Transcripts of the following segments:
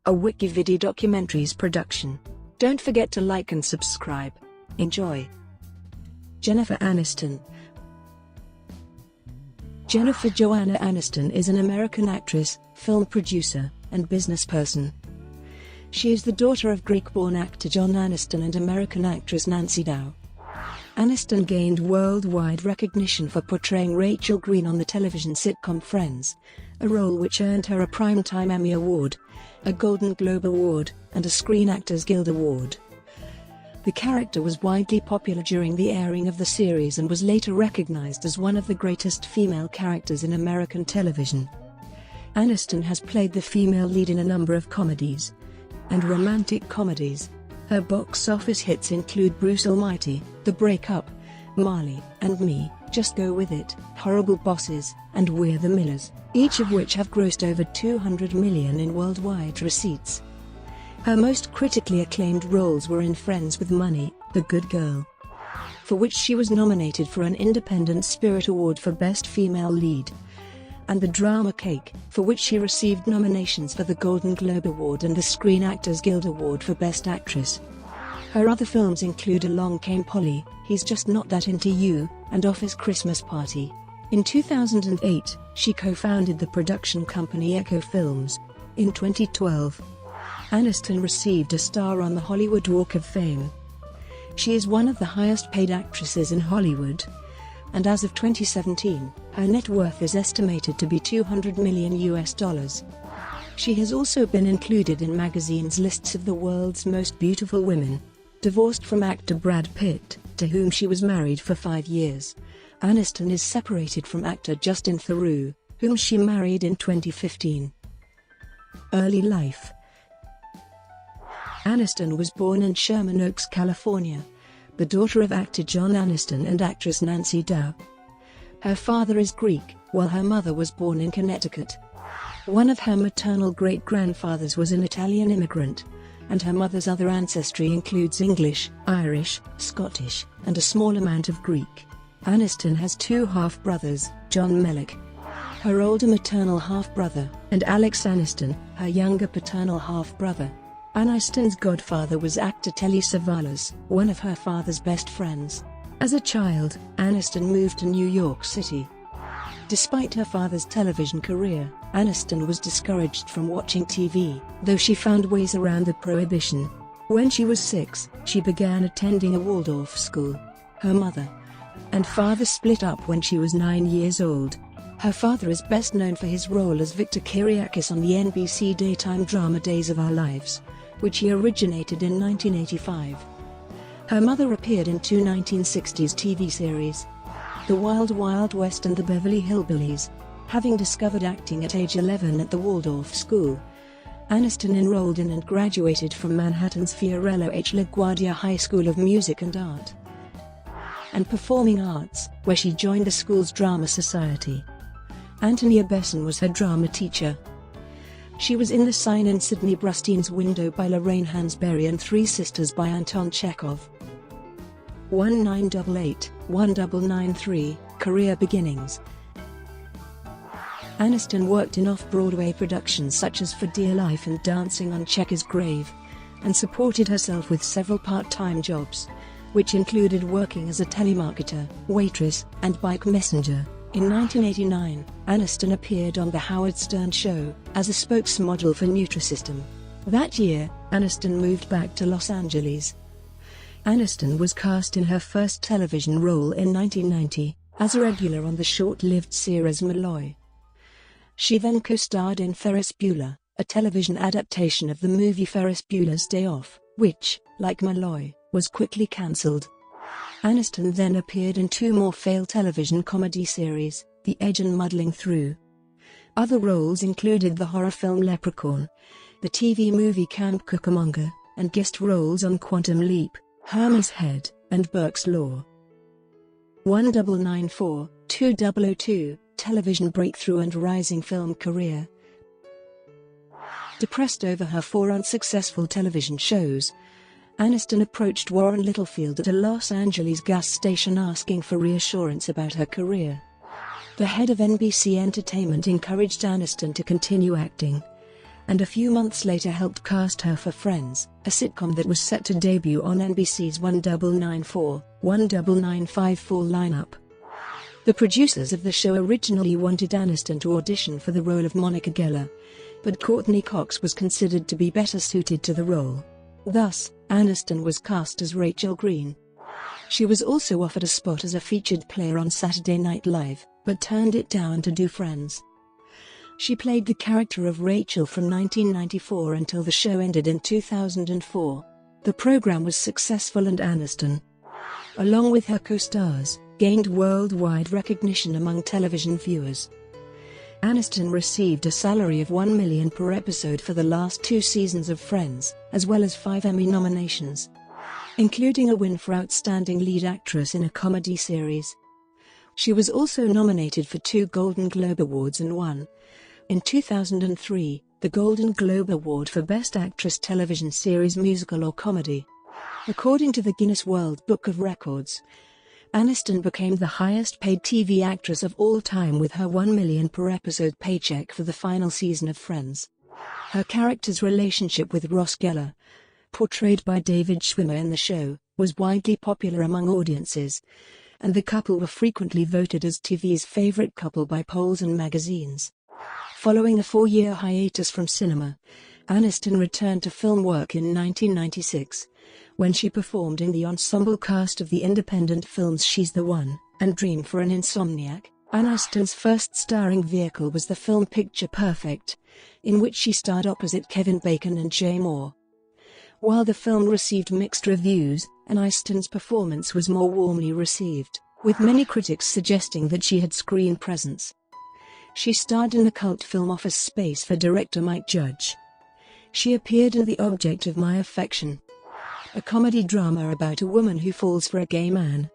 a WikiVidi documentaries production. Don't forget to like and subscribe. Enjoy. Jennifer Aniston. Jennifer Joanna Aniston is an American actress, film producer, and businessperson. She is the daughter of Greek-born actor John Aniston and American actress Nancy Dow. Aniston gained worldwide recognition for portraying Rachel Green on the television sitcom Friends, a role which earned her a Primetime Emmy Award, a Golden Globe Award, and a Screen Actors Guild Award. The character was widely popular during the airing of the series and was later recognized as one of the greatest female characters in American television. Aniston has played the female lead in a number of comedies and romantic comedies. Her box office hits include Bruce Almighty, The Breakup, Marley and Me, Just Go With It, Horrible Bosses, and We're the Millers, each of which have grossed over $200 million in worldwide receipts. Her most critically acclaimed roles were in Friends with Money, The Good Girl, for which she was nominated for an Independent Spirit Award for Best Female Lead, and the drama Cake, for which she received nominations for the Golden Globe Award and the Screen Actors Guild Award for Best Actress. Her other films include Along Came Polly, He's Just Not That Into You, and Office Christmas Party. In 2008, she co-founded the production company Echo Films. In 2012, Aniston received a star on the Hollywood Walk of Fame. She is one of the highest-paid actresses in Hollywood, and as of 2017, her net worth is estimated to be $200 million. She has also been included in magazines' lists of the world's most beautiful women. Divorced from actor Brad Pitt, to whom she was married for 5 years, Aniston is separated from actor Justin Theroux, whom she married in 2015. Early life. Aniston was born in Sherman Oaks, California, the daughter of actor John Aniston and actress Nancy Dow. Her father is Greek, while her mother was born in Connecticut. One of her maternal great-grandfathers was an Italian immigrant, and her mother's other ancestry includes English, Irish, Scottish, and a small amount of Greek. Aniston has 2 half-brothers, John Mellick, her older maternal half-brother, and Alex Aniston, her younger paternal half-brother. Aniston's godfather was actor Telly Savalas, one of her father's best friends. As a child, Aniston moved to New York City. Despite her father's television career, Aniston was discouraged from watching TV, though she found ways around the prohibition. When she was 6, she began attending a Waldorf school. Her mother and father split up when she was 9 years old. Her father is best known for his role as Victor Kiriakis on the NBC daytime drama Days of Our Lives, which he originated in 1985. Her mother appeared in 2 1960s TV series, The Wild Wild West and The Beverly Hillbillies. Having discovered acting at age 11 at the Waldorf School, Aniston enrolled in and graduated from Manhattan's Fiorello H. LaGuardia High School of Music and Art and Performing Arts, where she joined the school's drama society. Antonia Besson was her drama teacher. She was in The Sign and Sidney Brustein's Window by Lorraine Hansberry and Three Sisters by Anton Chekhov. 1988-1993, Career Beginnings. Aniston worked in off-Broadway productions such as For Dear Life and Dancing on Checkers' Grave, and supported herself with several part-time jobs, which included working as a telemarketer, waitress, and bike messenger. In 1989, Aniston appeared on The Howard Stern Show as a spokesmodel for Nutrisystem. That year, Aniston moved back to Los Angeles. Aniston was cast in her first television role in 1990, as a regular on the short-lived series Malloy. She then co-starred in Ferris Bueller, a television adaptation of the movie Ferris Bueller's Day Off, which, like Malloy, was quickly cancelled. Aniston then appeared in 2 more failed television comedy series, The Edge and Muddling Through. Other roles included the horror film Leprechaun, the TV movie Camp Cucamonga, and guest roles on Quantum Leap, Herman's Head, and Burke's Law. 1994-2002, television breakthrough and rising film career. Depressed over her 4 unsuccessful television shows, Aniston approached Warren Littlefield at a Los Angeles gas station asking for reassurance about her career. The head of NBC Entertainment encouraged Aniston to continue acting, and a few months later helped cast her for Friends, a sitcom that was set to debut on NBC's 1994-1995 lineup. The producers of the show originally wanted Aniston to audition for the role of Monica Geller, but Courtney Cox was considered to be better suited to the role. Thus, Aniston was cast as Rachel Green. She was also offered a spot as a featured player on Saturday Night Live, but turned it down to do Friends. She played the character of Rachel from 1994 until the show ended in 2004. The program was successful and Aniston, along with her co-stars, gained worldwide recognition among television viewers. Aniston received a salary of $1 million per episode for the last 2 seasons of Friends, as well as 5 Emmy nominations, including a win for Outstanding Lead Actress in a Comedy Series. She was also nominated for 2 Golden Globe Awards and won, in 2003, the Golden Globe Award for Best Actress Television Series Musical or Comedy. According to the Guinness World Book of Records, Aniston became the highest-paid TV actress of all time with her $1 million per episode paycheck for the final season of Friends. Her character's relationship with Ross Geller, portrayed by David Schwimmer in the show, was widely popular among audiences, and the couple were frequently voted as TV's favorite couple by polls and magazines. Following a 4-year hiatus from cinema, Aniston returned to film work in 1996, when she performed in the ensemble cast of the independent films She's the One and Dream for an Insomniac. Aniston's first starring vehicle was the film Picture Perfect, in which she starred opposite Kevin Bacon and Jay Moore. While the film received mixed reviews, Aniston's performance was more warmly received, with many critics suggesting that she had screen presence. She starred in the cult film Office Space for director Mike Judge. She appeared in The Object of My Affection, a comedy drama about a woman who falls for a gay man.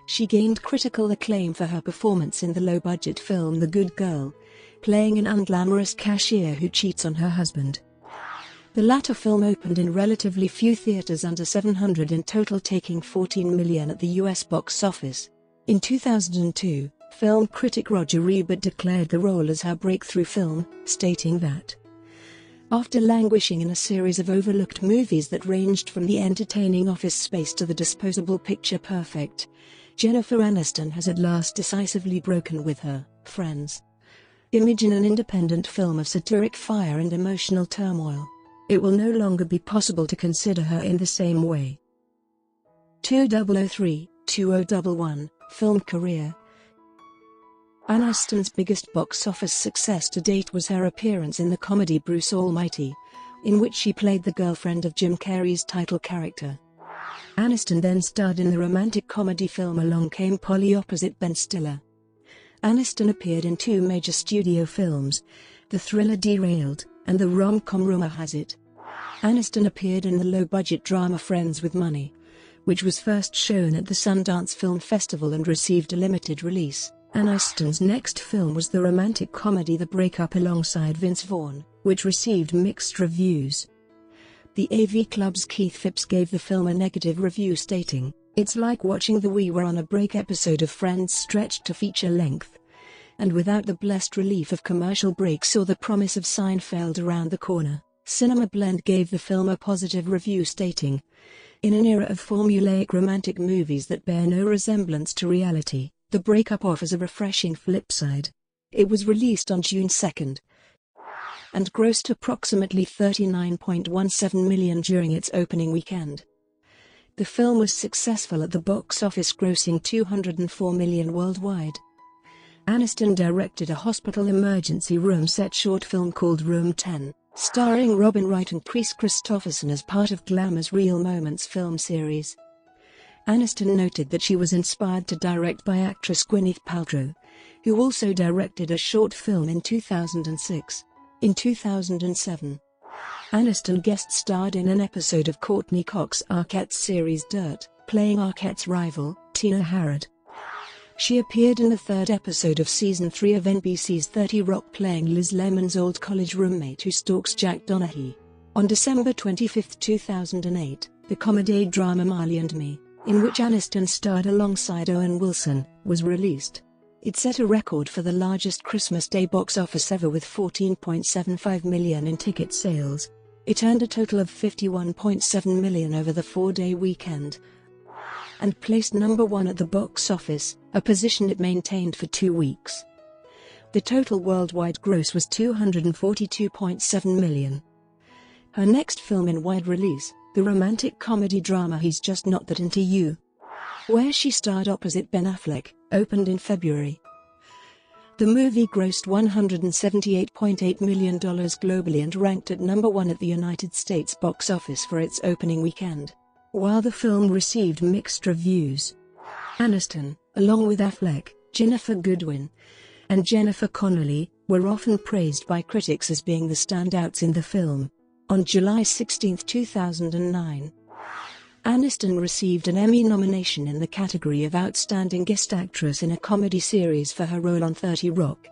She gained critical acclaim for her performance in the low-budget film The Good Girl, playing an unglamorous cashier who cheats on her husband. The latter film opened in relatively few theaters, under 700 in total, taking $14 million at the US box office. In 2002, film critic Roger Ebert declared the role as her breakthrough film, stating that, after languishing in a series of overlooked movies that ranged from the entertaining Office Space to the disposable Picture Perfect, Jennifer Aniston has at last decisively broken with her Friends image in an independent film of satiric fire and emotional turmoil. It will no longer be possible to consider her in the same way. 2003-2011 Film career. Aniston's biggest box office success to date was her appearance in the comedy Bruce Almighty, in which she played the girlfriend of Jim Carrey's title character. Aniston then starred in the romantic comedy film Along Came Polly opposite Ben Stiller. Aniston appeared in 2 major studio films, the thriller Derailed and the rom-com Rumor Has It. Aniston appeared in the low-budget drama Friends with Money, which was first shown at the Sundance Film Festival and received a limited release. Aniston's next film was the romantic comedy The Breakup alongside Vince Vaughn, which received mixed reviews. The AV Club's Keith Phipps gave the film a negative review, stating, "It's like watching the We Were on a Break episode of Friends stretched to feature length, and without the blessed relief of commercial breaks or the promise of Seinfeld around the corner." Cinema Blend gave the film a positive review, stating, "In an era of formulaic romantic movies that bear no resemblance to reality, The Breakup offers a refreshing flip side." It was released on June 2 and grossed approximately $39.17 million during its opening weekend. The film was successful at the box office, grossing $204 million worldwide. Aniston directed a hospital emergency room set short film called Room 10, starring Robin Wright and Chris Christopherson as part of Glamour's Real Moments film series. Aniston noted that she was inspired to direct by actress Gwyneth Paltrow, who also directed a short film in 2006. In 2007, Aniston guest-starred in an episode of Courtney Cox Arquette's series Dirt, playing Arquette's rival, Tina Harrod. She appeared in the 3rd episode of Season 3 of NBC's 30 Rock, playing Liz Lemon's old college roommate who stalks Jack Donaghy. On December 25, 2008, the comedy drama Marley Me, in which Aniston starred alongside Owen Wilson, was released. It set a record for the largest Christmas Day box office ever with 14.75 million in ticket sales. It earned a total of 51.7 million over the 4-day weekend and placed number 1 at the box office, a position it maintained for 2 weeks. The total worldwide gross was 242.7 million. Her next film in wide release, the romantic comedy drama He's Just Not That Into You, where she starred opposite Ben Affleck, opened in February. The movie grossed $178.8 million globally and ranked at number 1 at the United States box office for its opening weekend. While the film received mixed reviews, Aniston, along with Affleck, Ginnifer Goodwin, and Jennifer Connelly, were often praised by critics as being the standouts in the film. On July 16, 2009, Aniston received an Emmy nomination in the category of Outstanding Guest Actress in a Comedy Series for her role on 30 Rock.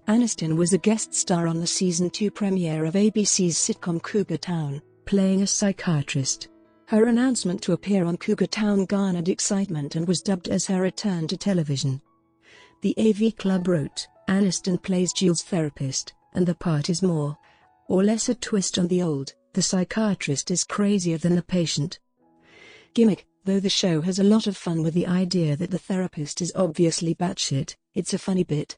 Aniston was a guest star on the Season 2 premiere of ABC's sitcom Cougar Town, playing a psychiatrist. Her announcement to appear on Cougar Town garnered excitement and was dubbed as her return to television. The AV Club wrote, "Aniston plays Jill's therapist, and the part is more or less a twist on the old, the psychiatrist is crazier than the patient gimmick, though the show has a lot of fun with the idea that the therapist is obviously batshit. It's a funny bit.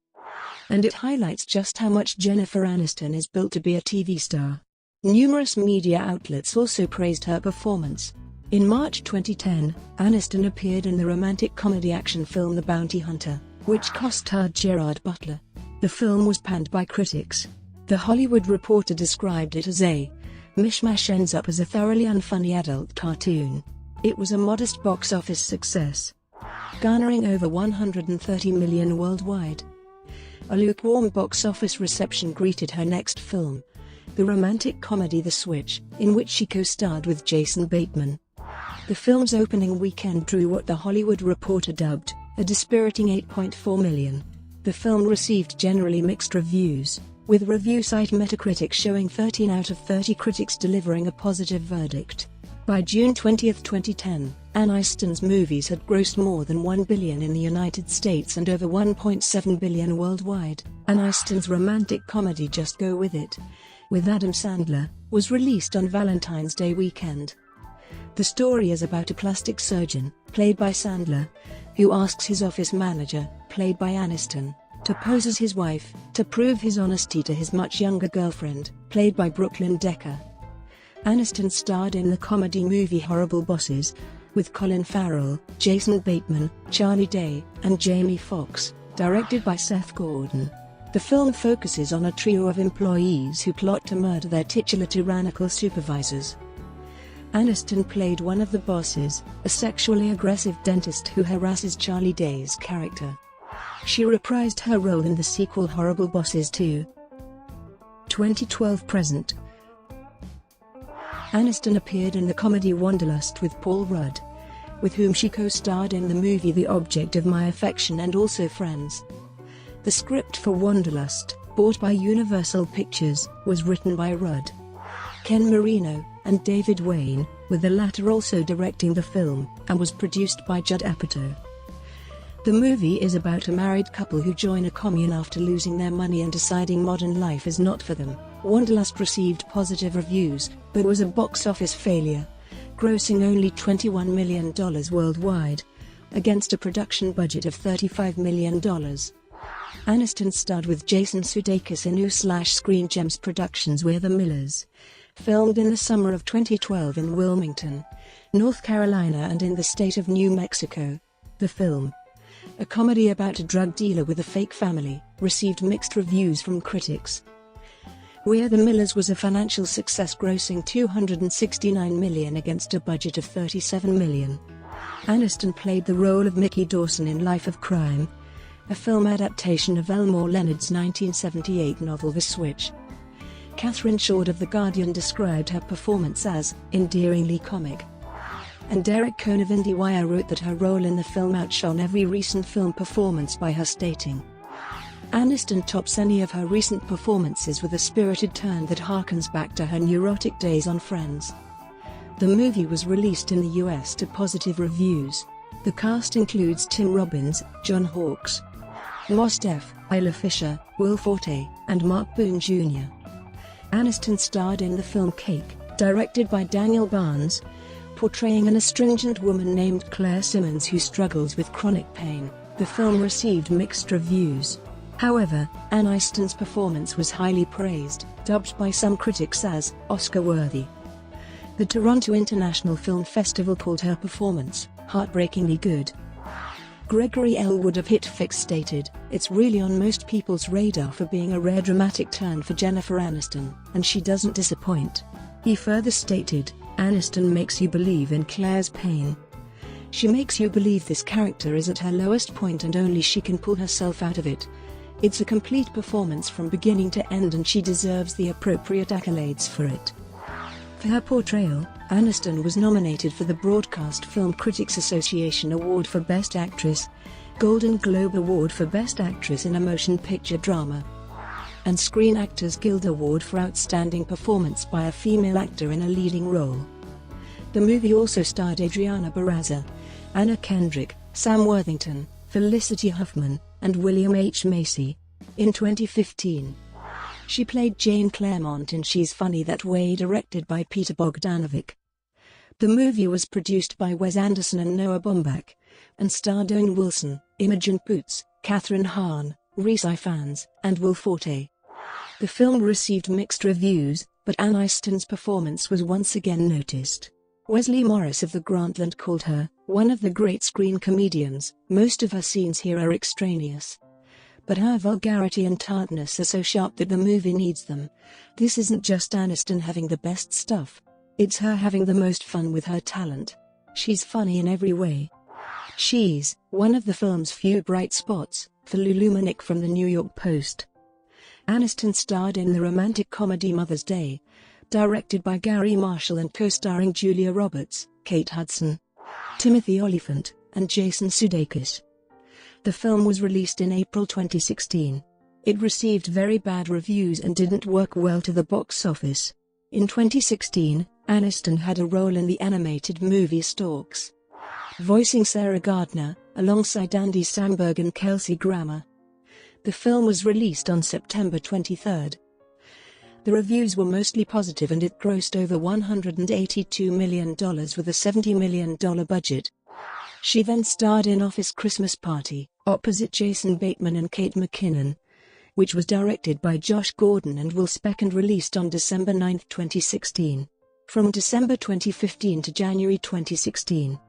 And it highlights just how much Jennifer Aniston is built to be a TV star." Numerous media outlets also praised her performance. In March 2010, Aniston appeared in the romantic comedy action film The Bounty Hunter, which co-starred Gerard Butler. The film was panned by critics. The Hollywood Reporter described it as a mishmash ends up as a thoroughly unfunny adult cartoon. It was a modest box office success, garnering over 130 million worldwide. A lukewarm box office reception greeted her next film, the romantic comedy The Switch, in which she co-starred with Jason Bateman. The film's opening weekend drew what The Hollywood Reporter dubbed a dispiriting 8.4 million. The film received generally mixed reviews, with review site Metacritic showing 13 out of 30 critics delivering a positive verdict. By June 20, 2010, Aniston's movies had grossed more than $1 billion in the United States and over $1.7 billion worldwide. Aniston's romantic comedy Just Go With It, with Adam Sandler, was released on Valentine's Day weekend. The story is about a plastic surgeon, played by Sandler, who asks his office manager, played by Aniston, to pose as his wife, to prove his honesty to his much younger girlfriend, played by Brooklyn Decker. Aniston starred in the comedy movie Horrible Bosses, with Colin Farrell, Jason Bateman, Charlie Day, and Jamie Foxx, directed by Seth Gordon. The film focuses on a trio of employees who plot to murder their titular tyrannical supervisors. Aniston played one of the bosses, a sexually aggressive dentist who harasses Charlie Day's character. She reprised her role in the sequel Horrible Bosses 2. 2012 present. Aniston appeared in the comedy Wanderlust with Paul Rudd, with whom she co-starred in the movie The Object of My Affection and also Friends. The script for Wanderlust, bought by Universal Pictures, was written by Rudd, Ken Marino, and David Wayne, with the latter also directing the film, and was produced by Judd Apatow. The movie is about a married couple who join a commune after losing their money and deciding modern life is not for them. Wanderlust received positive reviews, but was a box office failure, grossing only $21 million worldwide, against a production budget of $35 million. Aniston starred with Jason Sudeikis in Screen Gems Productions' We're the Millers, filmed in the summer of 2012 in Wilmington, North Carolina and in the state of New Mexico. The film, a comedy about a drug dealer with a fake family, received mixed reviews from critics. We're the Millers was a financial success, grossing $269 million against a budget of $37 million. Aniston played the role of Mickey Dawson in Life of Crime, a film adaptation of Elmore Leonard's 1978 novel The Switch. Catherine Short of The Guardian described her performance as endearingly comic. And Derek Cohn of IndieWire wrote that her role in the film outshone every recent film performance by her, stating, "Aniston tops any of her recent performances with a spirited turn that harkens back to her neurotic days on Friends." The movie was released in the US to positive reviews. The cast includes Tim Robbins, John Hawkes, Mos Def, Isla Fisher, Will Forte, and Mark Boone Jr. Aniston starred in the film Cake, directed by Daniel Barnes, portraying an astringent woman named Claire Simmons who struggles with chronic pain. The film received mixed reviews. However, Aniston's performance was highly praised, dubbed by some critics as Oscar-worthy. The Toronto International Film Festival called her performance heartbreakingly good. Gregory Elwood of HitFix stated, "It's really on most people's radar for being a rare dramatic turn for Jennifer Aniston, and she doesn't disappoint." He further stated, "Aniston makes you believe in Claire's pain. She makes you believe this character is at her lowest point and only she can pull herself out of it. It's a complete performance from beginning to end and she deserves the appropriate accolades for it." For her portrayal, Aniston was nominated for the Broadcast Film Critics Association Award for Best Actress, Golden Globe Award for Best Actress in a Motion Picture Drama, and Screen Actors Guild Award for Outstanding Performance by a Female Actor in a Leading Role. The movie also starred Adriana Barraza, Anna Kendrick, Sam Worthington, Felicity Huffman, and William H. Macy. In 2015, she played Jane Claremont in She's Funny That Way, directed by Peter Bogdanovich. The movie was produced by Wes Anderson and Noah Baumbach, and starred Owen Wilson, Imogen Poots, Kathryn Hahn, Rhys Ifans, and Will Forte. The film received mixed reviews, but Aniston's performance was once again noticed. Wesley Morris of The Grantland called her one of the great screen comedians. Most of her scenes here are extraneous, but her vulgarity and tartness are so sharp that the movie needs them. This isn't just Aniston having the best stuff. It's her having the most fun with her talent. She's funny in every way. She's one of the film's few bright spots, for Lulu Manick from the New York Post. Aniston starred in the romantic comedy Mother's Day, directed by Gary Marshall and co-starring Julia Roberts, Kate Hudson, Timothy Olyphant, and Jason Sudeikis. The film was released in April 2016. It received very bad reviews and didn't work well to the box office. In 2016, Aniston had a role in the animated movie Storks, voicing Sarah Gardner, alongside Andy Samberg and Kelsey Grammer. The film was released on September 23. The reviews were mostly positive and it grossed over $182 million with a $70 million budget. She then starred in Office Christmas Party, opposite Jason Bateman and Kate McKinnon, which was directed by Josh Gordon and Will Speck and released on December 9, 2016. From December 2015 to January 2016,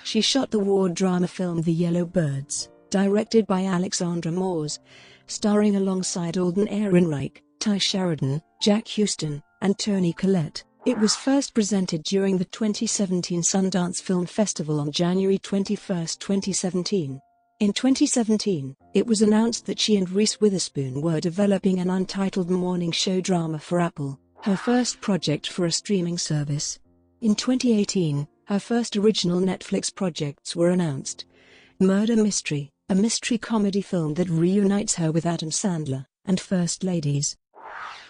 she shot the war drama film The Yellow Birds, directed by Alexandra Moores, starring alongside Alden Ehrenreich, Ty Sheridan, Jack Huston, and Toni Collette. It was first presented during the 2017 Sundance Film Festival on January 21, 2017. In 2017, it was announced that she and Reese Witherspoon were developing an untitled morning show drama for Apple, her first project for a streaming service. In 2018, her first original Netflix projects were announced: Murder Mystery, a mystery comedy film that reunites her with Adam Sandler, and First Ladies,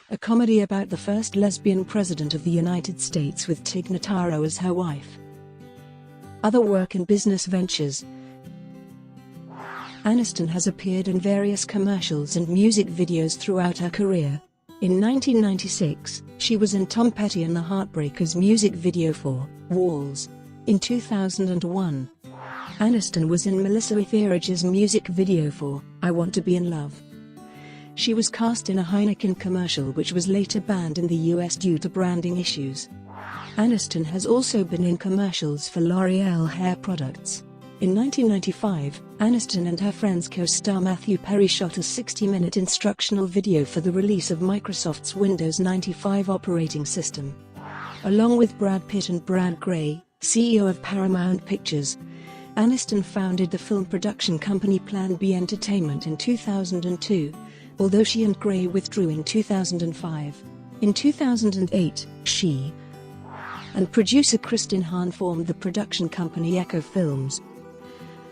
a comedy about the first lesbian president of the United States with Tig Notaro as her wife. Other work and business ventures. Aniston has appeared in various commercials and music videos throughout her career. In 1996, she was in Tom Petty and the Heartbreakers music video for Walls. In 2001, Aniston was in Melissa Etheridge's music video for I Want to Be in Love. She was cast in a Heineken commercial which was later banned in the US due to branding issues. Aniston has also been in commercials for L'Oreal hair products. In 1995, Aniston and her friends co-star Matthew Perry shot a 60-minute instructional video for the release of Microsoft's Windows 95 operating system. Along with Brad Pitt and Brad Gray, CEO of Paramount Pictures, Aniston founded the film production company Plan B Entertainment in 2002, although she and Gray withdrew in 2005. In 2008, she and producer Kristin Hahn formed the production company Echo Films.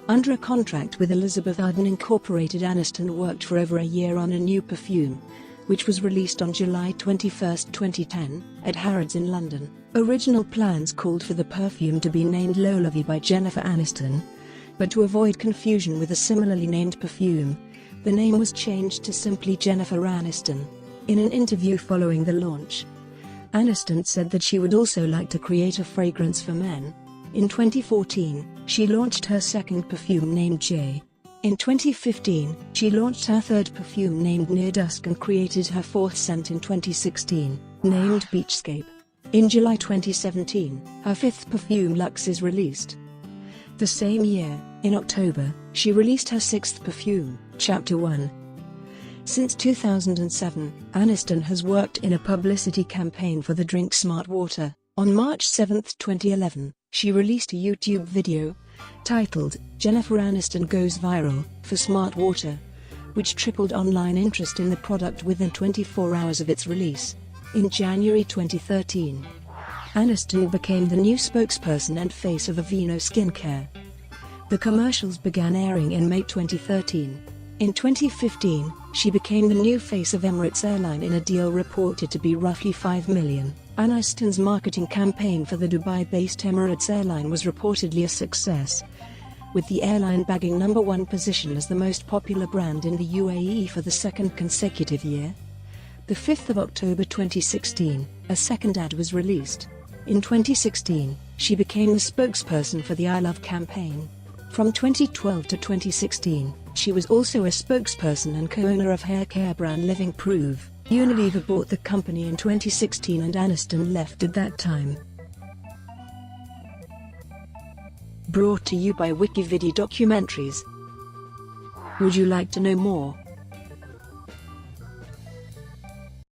Under a contract with Elizabeth Arden Incorporated, Aniston worked for over a year on a new perfume, which was released on July 21, 2010, at Harrods in London. Original plans called for the perfume to be named Lolavie by Jennifer Aniston, but to avoid confusion with a similarly named perfume, The name was changed to simply Jennifer Aniston. In an interview following the launch, Aniston said that she would also like to create a fragrance for men. In 2014, she launched her second perfume named J. In 2015, she launched her third perfume named Near Dusk and created her fourth scent in 2016, named Beachscape. In July 2017, her fifth perfume Luxe is released. The same year, in October, she released her sixth perfume, Chapter 1. Since 2007, Aniston has worked in a publicity campaign for the drink Smart Water. On March 7, 2011, she released a YouTube video, titled, Jennifer Aniston Goes Viral, for Smart Water, which tripled online interest in the product within 24 hours of its release. In January 2013, Aniston became the new spokesperson and face of Aveeno Skincare. The commercials began airing in May 2013. In 2015, she became the new face of Emirates Airline in a deal reported to be roughly $5 million. Aniston's marketing campaign for the Dubai-based Emirates Airline was reportedly a success, with the airline bagging #1 position as the most popular brand in the UAE for the second consecutive year. The 5th of October 2016, a second ad was released. In 2016, she became the spokesperson for the I Love campaign. From 2012 to 2016, she was also a spokesperson and co-owner of hair care brand Living Proof. Unilever bought the company in 2016 and Aniston left at that time. Brought to you by WikiVidi Documentaries. Would you like to know more?